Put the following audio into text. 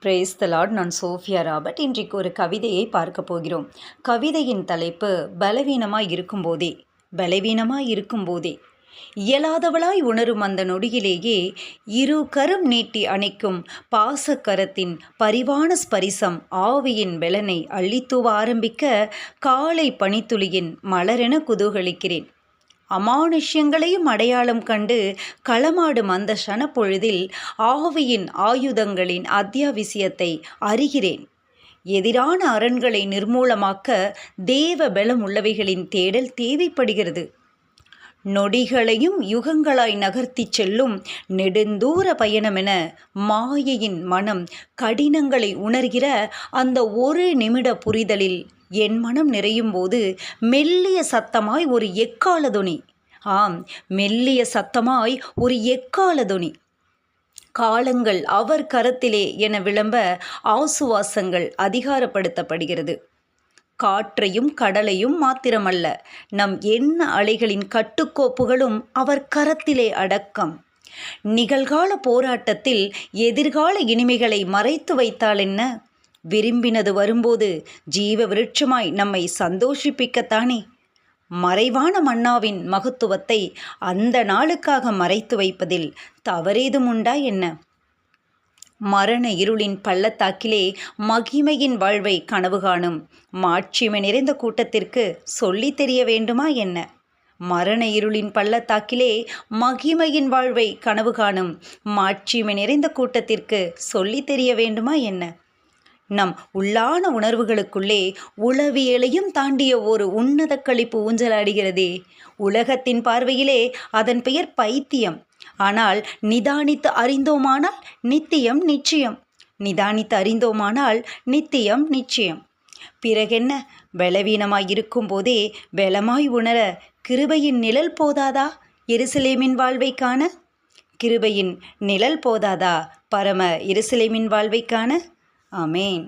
Brace த Lord. நான் Sofia Robert. இன்றைக்கு ஒரு கவிதையை பார்க்க போகிறோம். கவிதையின் தலைப்பு பலவீனமாய் இருக்கும்போதே இயலாதவளாய் உணரும் அந்த நொடியிலேயே இரு கரம் நீட்டி அணைக்கும் பாசக்கரத்தின் பரிவான ஸ்பரிசம் ஆவியின் பெலனை அள்ளித்தூவ ஆரம்பிக்க காலை பனித்துளியின் மலரென குதூகலிக்கிறேன். அமானுஷ்யங்களையும் அடையாளம் கண்டு களமாடும் அந்த க்ஷணப்பொழுதில் ஆவியின் ஆயுதங்களின் அத்தியாவசியத்தை அறிகிறேன். எதிரான அரண்களை நிர்மூலமாக்க தேவ பலம் உள்ளவைகளின் தேடல் தேவைப்படுகிறது. நொடிகளையும் யுகங்களாய் நகர்த்தி செல்லும் நெடுந்தூர பயணமென மாயையின் மனம் கடினங்களை உணர்கிற அந்த ஒரு நிமிட புரிதலில் என் மனம் நிறையும் போது மெல்லிய சத்தமாய் ஒரு எக்காலதொனி, மெல்லிய சத்தமாய் ஒரு எக்காலதொனி, காலங்கள் அவர் கரத்திலே என விளம்ப ஆசுவாசங்கள் அதிகாரப்படுத்தப்படுகிறது. காற்றையும் கடலையும் மாத்திரமல்ல, நம் எண்ண அலைகளின் கட்டுக்கோப்புகளும் அவர் கரத்திலே அடக்கம். நிகழ்கால போராட்டத்தில் எதிர்கால இனிமைகளை மறைத்து வைத்தால் என்ன? விரும்பினது வரும்போது ஜீவ விருட்சமாய் நம்மை சந்தோஷிப்பிக்கத்தானே. மறைவான மன்னாவின் மகத்துவத்தை அந்த நாளுக்காக மறைத்து வைப்பதில் தவறேதும் உண்டா என்ன? மரண இருளின் பள்ளத்தாக்கிலே மகிமையின் வாழ்வை கனவு காணும் மாட்சிமை நிறைந்த கூட்டத்திற்கு சொல்லி தெரிய வேண்டுமா என்ன? மரண இருளின் பள்ளத்தாக்கிலே மகிமையின் வாழ்வை கனவு காணும் மாட்சிமை நிறைந்த கூட்டத்திற்கு சொல்லி தெரிய வேண்டுமா என்ன? நம் உள்ளான உணர்வுகளுக்குள்ளே உளவியலையும் தாண்டிய ஒரு உன்னத களிப்பு ஊஞ்சலாடுகிறதே. உலகத்தின் பார்வையிலே அதன் பெயர் பைத்தியம். ஆனால் நிதானித்து அறிந்தோமானால் நித்தியம் நிச்சயம். பிறகென்ன? பலவீனமாய் இருக்கும் போதே பலமாய் உணர கிருபையின் நிழல் போதாதா? எருசலேமின் வாழ்வை காண கிருபையின் நிழல் போதாதா? பரம எருசலேமின் வாழ்வை காண. ஆமேன்.